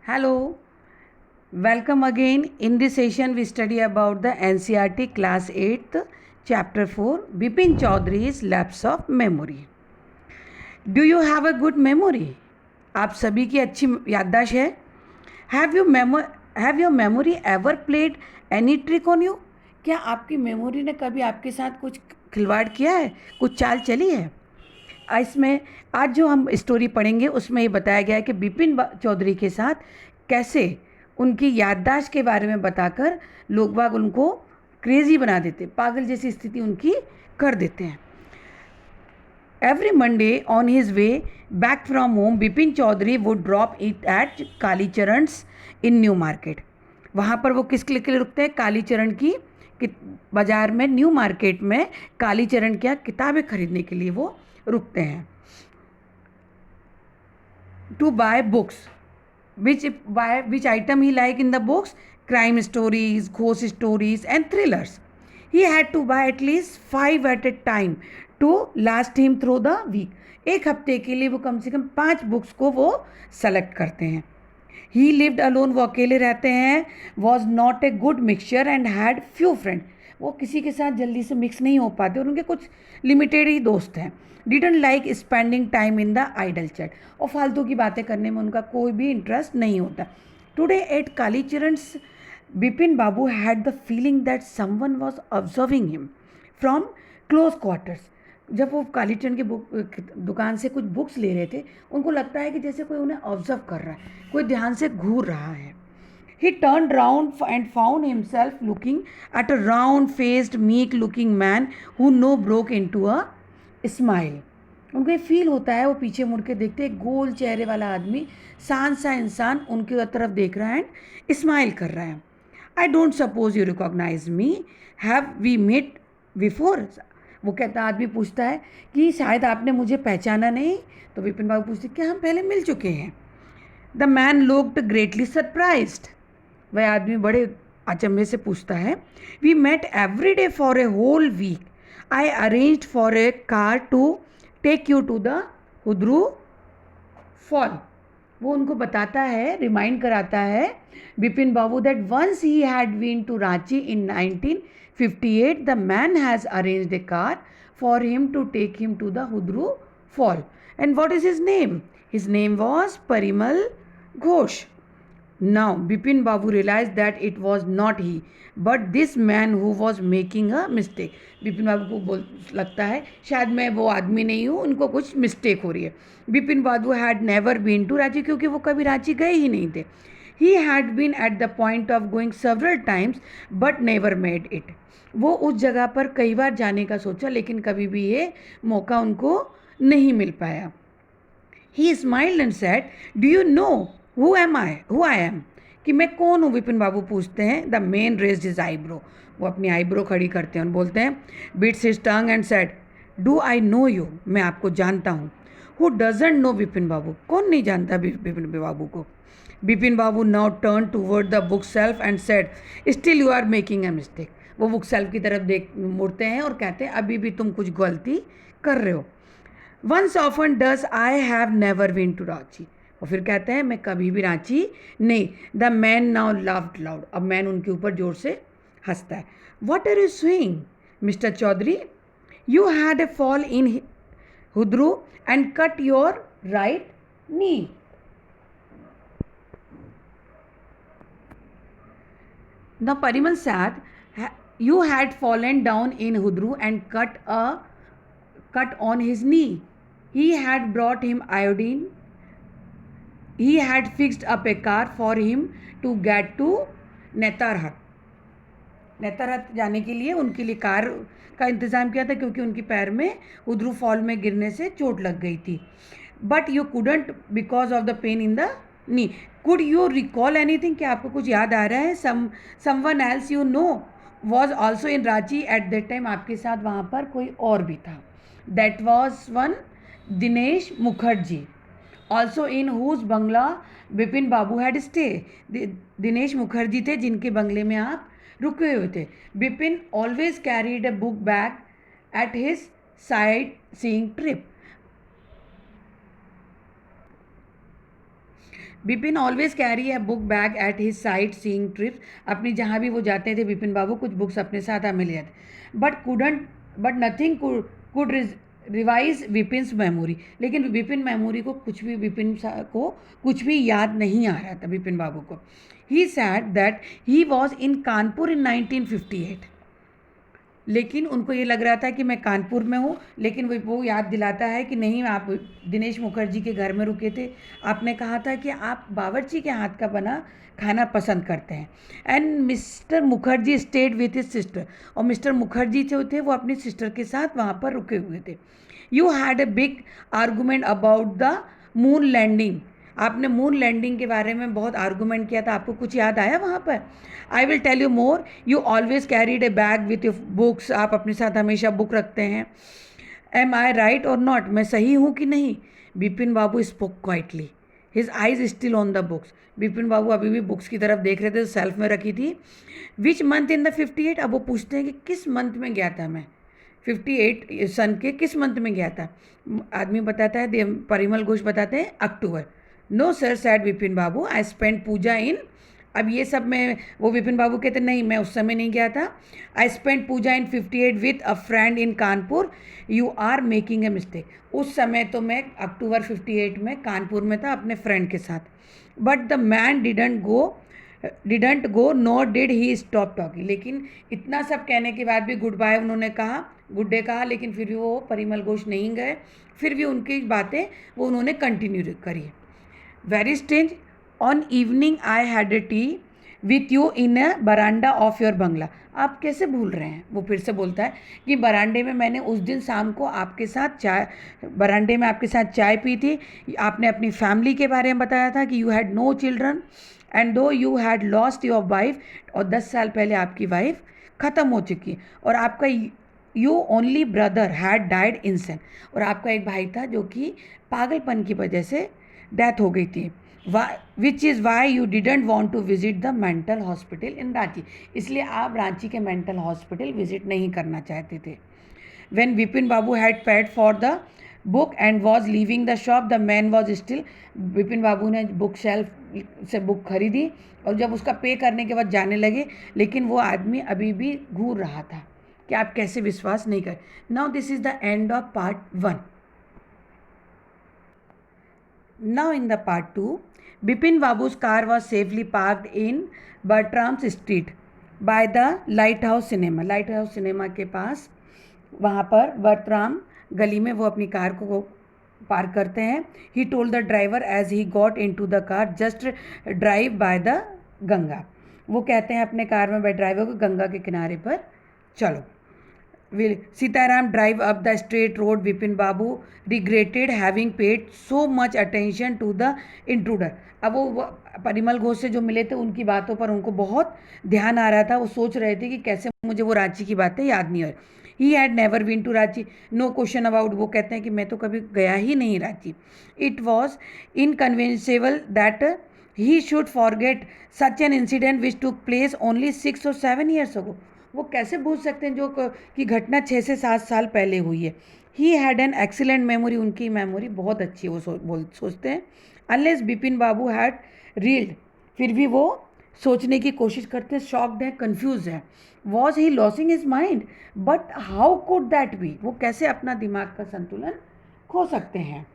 Hello, welcome again. In this session, we study about the NCERT Class 8th, Chapter 4, Bipin Chaudhary's Lapse of Memory. Do you have a good memory? आप सभी की अच्छी याददाश्त है? Have your memory ever played any trick on you? क्या आपकी memory ने कभी आपके साथ कुछ खिलवाड़ किया है, कुछ चाल चली है? इसमें आज जो हम स्टोरी पढ़ेंगे उसमें ये बताया गया है कि बिपिन चौधरी के साथ कैसे उनकी याददाश्त के बारे में बताकर लोग बाग उनको क्रेजी बना देते, पागल जैसी स्थिति उनकी कर देते हैं. Every Monday on his way back from home Bipin Chaudhary would drop it at Kalicharan's in New Market. वहाँ पर वो किसके लिए रुकते हैं? कालीचरण की बाजार में, न्यू मार्केट में कालीचरण की किताबें खरीदने के लिए वो रुकते हैं. To buy books. Which item he like in the books? Crime stories, ghost stories and thrillers. He had to buy at least 5 at a time to last him through the week. एक हफ्ते के लिए वो कम से कम 5 books को वो select करते हैं. He lived alone, वो अकेले रहते हैं. Was not a good mixture and had few friends. वो किसी के साथ जल्दी से मिक्स नहीं हो पाते और उनके कुछ लिमिटेड ही दोस्त हैं. Didn't like spending time in the idle chat. और फालतू की बातें करने में उनका कोई भी इंटरेस्ट नहीं होता. Today at Kalicharan's Bipin Babu had the feeling that someone was observing him from close quarters. जब वो कालीचरण की दुकान से कुछ बुक्स ले रहे थे, उनको लगता है कि जैसे कोई उन्हें ऑब्जर्व कर रहा है, कोई ध्यान से घूर रहा है. He turned round and found himself looking at a round-faced, meek-looking man who now broke into a smile. उनको ये फील होता है, वो पीछे मुड़ के देखते एक गोल चेहरे वाला आदमी, शांत सा इंसान उनकी तरफ देख रहा है एंड स्माइल कर रहा है. I don't suppose you recognise me. Have we met before? वो कहता, आदमी पूछता है कि शायद आपने मुझे पहचाना नहीं. तो विपिन बाबू पूछते, क्या हम पहले मिल चुके हैं? The man looked greatly surprised. वह आदमी बड़े अचंभे से पूछता है, we met every day for a whole week. I arranged for a car to take you to the Hundru fall. वो उनको बताता है, रिमाइंड कराता है Bipin Babu that once he had been to Ranchi in 1958 the man has arranged a car for him to take him to the Hundru fall. And what is his name? His name was Parimal Ghosh. Now, Bipin Babu realized that it was not he, but this man who was making a mistake. Bipin बाबू को लगता है शायद मैं वो आदमी नहीं हूँ, उनको कुछ मिस्टेक हो रही है. Bipin Babu had never been to Ranchi, क्योंकि वो कभी रांची गए ही नहीं थे. He had been at the point of going several times but never made it. वो उस जगह पर कई बार जाने का सोचा, लेकिन कभी भी ये मौका उनको नहीं मिल पाया. He smiled and said, do you know who I am? कि मैं कौन हूँ? विपिन बाबू पूछते हैं. The man raised his eyebrow. वो अपनी आईब्रो खड़ी करते हैं और बोलते हैं, bites his tongue and said, do I know you? मैं आपको जानता हूँ. Who doesn't know Vipin Babu? कौन नहीं जानता विपिन बाबू को? Bipin Babu now turn toward the bookshelf and said, still you are making a mistake. वो बुक सेल्फ की तरफ मुड़ते हैं और कहते हैं, अभी भी तुम कुछ गलती कर रहे हो. Once often does I have never been to Ranchi. और फिर कहते हैं, मैं कभी भी रांची नहीं. The man now laughed loud. अब मैन उनके ऊपर जोर से हंसता है. What are you saying mister Chaudhary? You had a fall in Hudru and cut your right knee. The Parimal said, you had fallen down in Hudru and cut on his knee. He had brought him iodine. He had fixed up a car for him to get to नेतारहट. नेतारहट जाने के लिए उनके लिए car का इंतज़ाम किया था, क्योंकि उनके पैर में हुद्रू फॉल में गिरने से चोट लग गई थी. But you couldn't because of the pain in the knee. Could you recall anything? क्या आपको कुछ याद आ रहा है? Someone else you know was also in Ranchi at that time. आपके साथ वहाँ पर कोई और भी था. That was one Dinesh Mukherjee. Also in whose bungalow Bipin Babu had stayed. Dinesh Mukherjee थे जिनके बंगले में आप रुके हुए थे. Bipin always carried a book bag at his sight seeing trip. Bipin always carry a book bag at his side seeing trips. अपनी जहाँ भी वो जाते थे बिपिन बाबू कुछ बुक्स अपने साथ मिल जाते, but nothing could revise Vipin's memory. लेकिन विपिन मेमोरी को कुछ भी को कुछ भी याद नहीं आ रहा था बिपिन बाबू को। He said that he was in Kanpur in 1958। लेकिन उनको ये लग रहा था कि मैं कानपुर में हूँ, लेकिन वो याद दिलाता है कि नहीं, आप दिनेश मुखर्जी के घर में रुके थे, आपने कहा था कि आप बावर्ची के हाथ का बना खाना पसंद करते हैं। And mister Mukherjee stayed with his sister. और मिस्टर मुखर्जी जो थे वो अपनी सिस्टर के साथ वहाँ पर रुके हुए थे। You had a big argument about the moon landing. आपने मून लैंडिंग के बारे में बहुत आर्गूमेंट किया था, आपको कुछ याद आया वहाँ पर? I will tell you more. You always carried a bag with your books. आप अपने साथ हमेशा बुक रखते हैं। Am I right or not? मैं सही हूँ कि नहीं? Bipin babu spoke quietly, his eyes still on the books. Bipin babu अभी भी बुक्स की तरफ देख रहे थे, सेल्फ में रखी थी। Which month in the 58? अब वो पूछते हैं कि किस मंथ में गया था मैं, 58 सन के किस मंथ में गया था? आदमी बताता है, परिमल घोष बताते हैं October. No sir said Vipin babu, I spend Puja in. अब ये सब में वो विपिन बाबू कहते नहीं, मैं उस समय नहीं गया था। I spend Puja in 58 with a friend in Kanpur. You are making a mistake. उस समय तो मैं अक्टूबर 58 में कानपुर में था अपने फ्रेंड के साथ। But the man didn't go not did he stop talking. लेकिन इतना सब कहने के बाद भी गुड बाय उन्होंने कहा, गुड डे कहा, लेकिन फिर भी वो परिमल घोष नहीं गए। फिर भी उनकी बातें वो उन्होंने कंटिन्यू करी। Very strange, on evening I had a tea with you in a veranda of your bungalow. आप कैसे भूल रहे हैं? वो फिर से बोलता है कि बरांडे में मैंने उस दिन शाम को आपके साथ बरांडे में आपके साथ चाय पी थी। आपने अपनी फैमिली के बारे में बताया था कि you had no children and though you had lost your wife. और 10 साल पहले आपकी वाइफ ख़त्म हो चुकी, और आपका you only brother had died insane. और आपका एक भाई था जो कि पागलपन की वजह से डेथ हो गई थी। Which is why you didn't want to visit the mental hospital in Ranchi. इसलिए आप रांची के मेंटल हॉस्पिटल विजिट नहीं करना चाहते थे। When Vipin babu had paid for the book and was leaving the shop, the man was still. Vipin babu ने बुक शेल्फ से book खरीदी और जब उसका पे करने के बाद जाने लगे, लेकिन वो आदमी अभी भी घूर रहा था कि आप कैसे विश्वास नहीं कर। Now this is the end of part 1. Now in the part 2, Bipin Babu's car was safely parked in Bertram's Street by the Lighthouse Cinema. Lighthouse Cinema के पास वहाँ पर बर्ट्राम गली में वो अपनी कार को पार्क करते हैं. He told the driver as he got into the car, just drive by the Ganga. वो कहते हैं अपने कार में ड्राइवर को गंगा के किनारे पर चलो. Sitaram drive up the straight road. Bipin Babu regretted having paid so much attention to the intruder. अब वो परिमल घोष से जो मिले थे उनकी बातों पर उनको बहुत ध्यान आ रहा था. वो सोच रहे थे कि कैसे मुझे वो रांची की बातें याद नहीं हो. He had never been to Ranchi, no question about. वो कहते हैं कि मैं तो कभी गया ही नहीं Ranchi. It was inconceivable that he should forget such an incident which took place only 6 or 7 years ago. वो कैसे भूल सकते हैं जो कि घटना 6 से 7 साल पहले हुई है. He had an excellent memory. उनकी मेमोरी बहुत अच्छी है, वो सोचते हैं. Unless Bipin Babu had reeled, फिर भी वो सोचने की कोशिश करते हैं. शॉक्ड है, कन्फ्यूज है. Was he losing his mind, but how could that be. वो कैसे अपना दिमाग का संतुलन खो सकते हैं.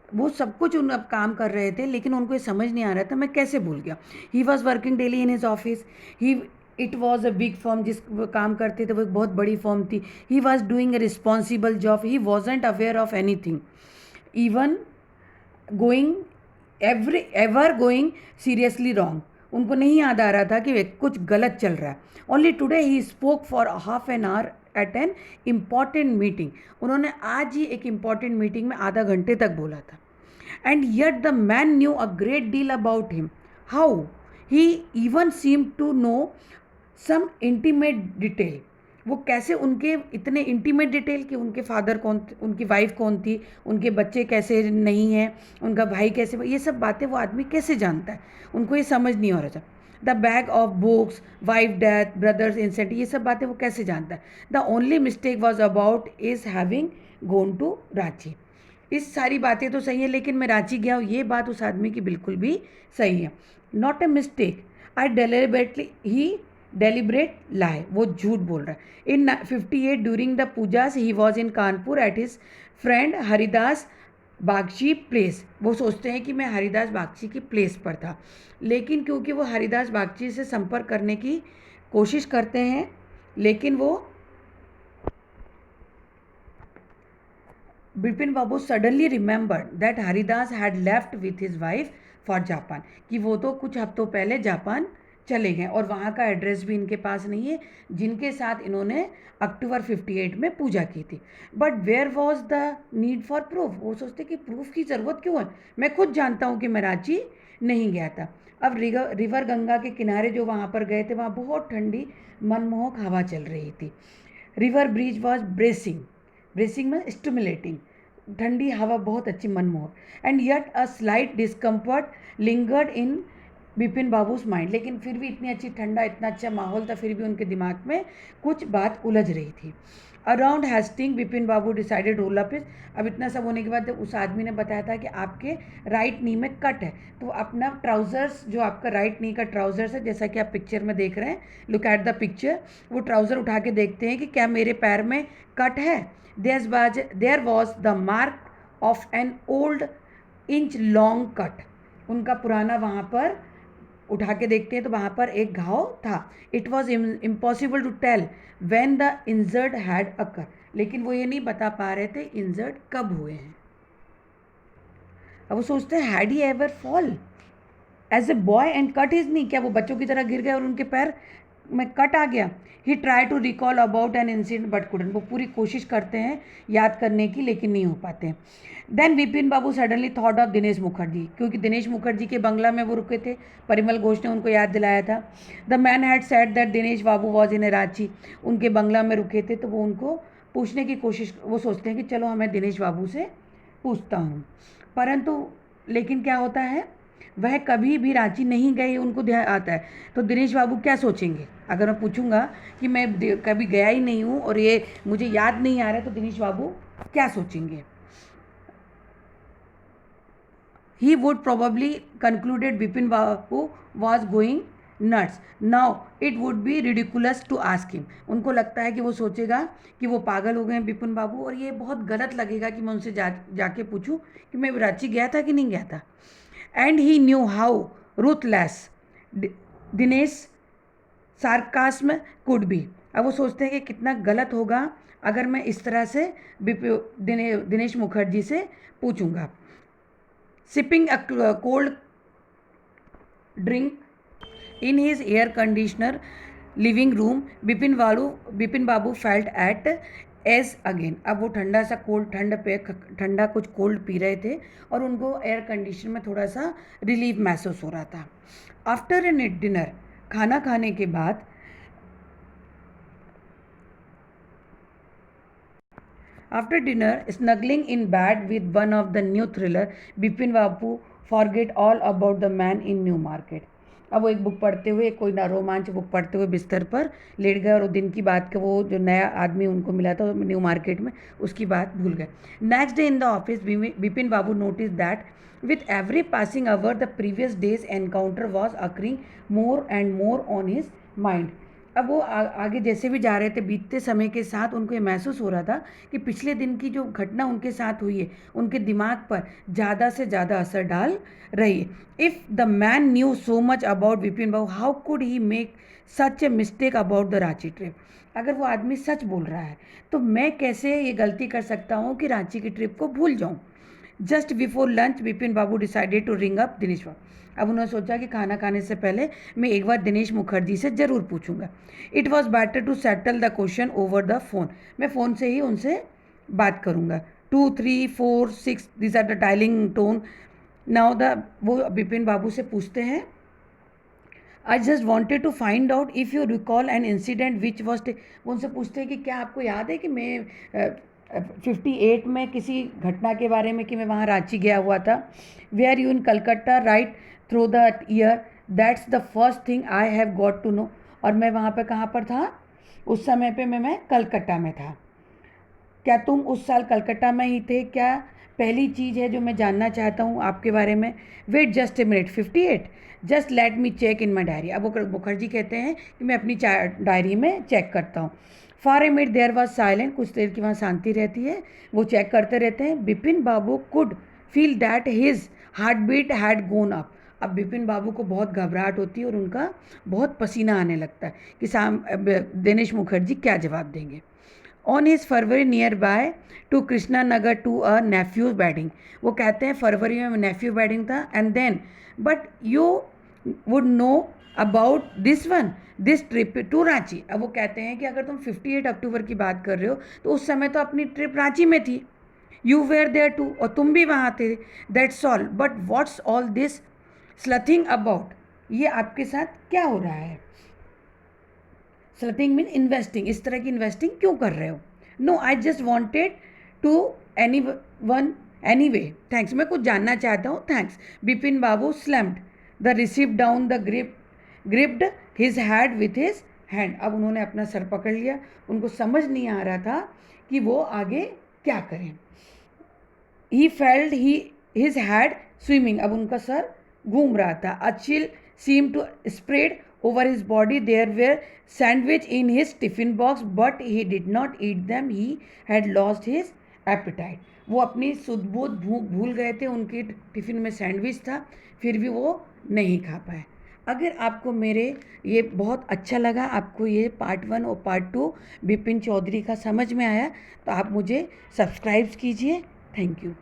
वो सब कुछ उन अब काम कर रहे थे, लेकिन उनको ये समझ नहीं आ रहा था मैं कैसे भूल गया. He was working daily in his office. It was a big form. जिस काम करते थे वो एक बहुत बड़ी फॉर्म थी. He was doing a responsible job. He wasn't aware of any thing, even going ever going seriously wrong. उनको नहीं याद आ रहा था कि कुछ गलत चल रहा है. Only today he spoke for half an hour at an important meeting. उन्होंने आज ही एक इम्पॉर्टेंट मीटिंग में आधा घंटे तक बोला था. And yet the man knew a great deal about him. How he even seem to know some intimate detail. वो कैसे उनके इतने इंटीमेट डिटेल कि उनके फादर कौन, उनकी वाइफ कौन थी, उनके बच्चे कैसे नहीं हैं, उनका भाई कैसे, ये सब बातें वो आदमी कैसे जानता है. उनको ये समझ नहीं हो रहा था. The bag of books, wife death, brothers incident, ये सब बातें वो कैसे जानता है? The only mistake was about is having gone to Ranchi. इस सारी बातें तो सही है, लेकिन मैं रांची गया हूँ ये बात उस आदमी की बिल्कुल भी सही है। Not a mistake, I deliberately he deliberate lie, वो झूठ बोल रहा है। In 58 during the pujas he was in Kanpur at his friend Haridas Bagchi place. वो सोचते हैं कि मैं हरिदास बागची की प्लेस पर था, लेकिन क्योंकि वो हरिदास बागची से संपर्क करने की कोशिश करते हैं, लेकिन वो Bipin babu suddenly remembered that Haridas had left with his wife for Japan, कि वो तो कुछ हफ्तों पहले जापान चले गए और वहाँ का एड्रेस भी इनके पास नहीं है जिनके साथ इन्होंने अक्टूबर 58 में पूजा की थी। But where was the need for proof, वो सोचते कि प्रूफ की ज़रूरत क्यों है, मैं खुद जानता हूँ कि मैं रांची नहीं गया था। अब रिवर गंगा के किनारे जो वहाँ पर गए थे वहाँ बहुत ठंडी मनमोहक हवा चल रही थी। रिवर ब्रिज वॉज ब्रेसिंग में स्टिमुलेटिंग, ठंडी हवा बहुत अच्छी मनमोहक। And yet a slight discomfort lingered in Bipin बाबूस mind, लेकिन फिर भी इतनी अच्छी ठंडा, इतना अच्छा माहौल था, फिर भी उनके दिमाग में कुछ बात उलझ रही थी। Around Hasting Bipin babu decided roll up his, अब इतना सब होने के बाद जब उस आदमी ने बताया था कि आपके राइट नी में कट है, तो अपना ट्राउजर्स, जो आपका राइट नी का ट्राउजर्स है, जैसा कि आप पिक्चर में देख रहे हैं, लुक एट द पिक्चर, वो ट्राउज़र उठा के देखते हैं कि क्या मेरे पैर में कट है। There was the mark of an old inch long cut, उनका पुराना वहाँ पर उठा के देखते हैं तो वहाँ पर एक घाव था। It was impossible to tell when the injured had occur, लेकिन वो ये नहीं बता पा रहे थे इंजर्ड कब हुए हैं। अब वो सोचते हैं had he ever fall as a boy and cut his knee, क्या वो बच्चों की तरह गिर गए और उनके पैर में कट आ गया। He try to recall about an incident but couldn't, वो पूरी कोशिश करते हैं याद करने की लेकिन नहीं हो पाते। Then Bipin Babu suddenly thought of Dinesh Mukherjee, क्योंकि दिनेश मुखर्जी के बंगला में वो रुके थे, परिमल घोष ने उनको याद दिलाया था। The man had said that Dinesh babu was in a Ranchi, उनके बंगला में रुके थे, तो वो उनको पूछने की कोशिश, वो सोचते हैं कि चलो हमें दिनेश बाबू से पूछता हूँ, परंतु लेकिन क्या होता है, वह कभी भी रांची नहीं गए, उनको ध्यान आता है। तो दिनेश बाबू क्या सोचेंगे, अगर मैं पूछूंगा कि मैं कभी गया ही नहीं हूँ और ये मुझे याद नहीं आ रहा है, तो दिनेश बाबू क्या सोचेंगे? He would probably concluded Bipin Babu was going nuts. Now it would be ridiculous to ask him. उनको लगता है कि वो सोचेगा कि वो पागल हो गए हैं बिपिन बाबू, और ये बहुत गलत लगेगा कि मैं उनसे जाके पूछूं कि मैं रांची गया था कि नहीं गया था। And he knew how ruthless Dinesh sarcasm could be, अब वो सोचते हैं कि कितना गलत होगा अगर मैं इस तरह से दिनेश मुखर्जी से पूछूंगा। Sipping a cold drink in his air conditioner living room, Bipin Babu felt at edge again, अब वो ठंडा सा ठंडा कुछ कोल्ड पी रहे थे और उनको एयर कंडीशन में थोड़ा सा रिलीफ महसूस हो रहा था। आफ्टर एन डिनर, खाना खाने के बाद, after dinner, snuggling in bed with one of the new thriller, Bipin Babu forget all about the man in New Market. अब वो एक बुक पढ़ते हुए, कोई ना रोमांच बुक पढ़ते हुए बिस्तर पर लेट गए और दिन की बात के, वो जो नया आदमी उनको मिला था न्यू मार्केट में, उसकी बात भूल गए। Next day in the office, Bipin Babu notice that with every passing hour the previous day's encounter was occurring more and more on his mind. अब वो आगे जैसे भी जा रहे थे, बीतते समय के साथ उनको ये महसूस हो रहा था कि पिछले दिन की जो घटना उनके साथ हुई है उनके दिमाग पर ज़्यादा से ज़्यादा असर डाल रही है। If the man new so much about Vipin Babu, how could he make such a mistake about the Ranchi trip. अगर वो आदमी सच बोल रहा है तो मैं कैसे ये गलती कर सकता हूँ कि रांची की ट्रिप को भूल जाऊँ। Just before lunch Bipin babu decided to ring up Dinesh babu, अब उन्होंने सोचा कि खाना खाने से पहले मैं एक बार दिनेश मुखर्जी से ज़रूर पूछूंगा। It was better to settle the question over the phone, मैं फ़ोन से ही उनसे बात करूंगा। 2 3 4 6 this are the dialling tone now the, वो बिपिन बाबू से पूछते हैं, I just wanted to find out if you recall an incident which was, वो उनसे पूछते हैं कि क्या आपको याद है कि मैं 58 में किसी घटना के बारे में कि मैं वहाँ रांची गया हुआ था। Were you in Calcutta right through the year that's the first thing I have got to know. और मैं वहाँ पे कहाँ पर था उस समय पे? मैं कलकत्ता में था। क्या तुम उस साल कलकत्ता में ही थे क्या? पहली चीज़ है जो मैं जानना चाहता हूँ आपके बारे में। Wait just a minute, 58, just let me check in my diary. अब वो मुखर्जी कहते हैं कि मैं अपनी डायरी में चेक करता हूँ। For a minute there was silent, कुछ देर की वहाँ शांति रहती है, वो चेक करते रहते हैं। Bipin babu could feel that his heart beat had gone up. अब बिपिन बाबू को बहुत घबराहट होती है और उनका बहुत पसीना आने लगता है कि दिनेश मुखर्जी क्या जवाब देंगे। On his February near by to Krishna Nagar to a nephew's wedding. वो कहते हैं फरवरी में नेफ्यू वेडिंग था। And then but you would know about this trip to Ranchi. अब वो कहते हैं कि अगर तुम 58 अक्टूबर की बात कर रहे हो तो उस समय तो अपनी ट्रिप रांची में थी। यू वेयर देयर टू, और तुम भी वहाँ थे। That's all, but what's all this sleuthing about? ये आपके साथ क्या हो रहा है? स्लथिंग मीन इन्वेस्टिंग, इस तरह की इन्वेस्टिंग क्यों कर रहे हो? No, I just wanted to anyone anyway, thanks, मैं कुछ जानना चाहता हूँ, thanks. Bipin Babu slammed the receipt down the gripped his head with his hand. अब उन्होंने अपना सर पकड़ लिया, उनको समझ नहीं आ रहा था कि वो आगे क्या करें। He felt his head swimming, अब उनका सर घूम रहा था। A chill seem to spread over his body. There were sandwich in his tiffin box, but he did not eat them. He had lost his appetite. वो अपनी सुध बुध भूख भूल गए थे, उनके टिफ़िन में सैंडविच था, फिर भी वो नहीं खा पाए। अगर आपको मेरे ये बहुत अच्छा लगा, आपको ये पार्ट 1 और पार्ट 2 बिपिन चौधरी का समझ में आया, तो आप मुझे सब्सक्राइब कीजिए। Thank you.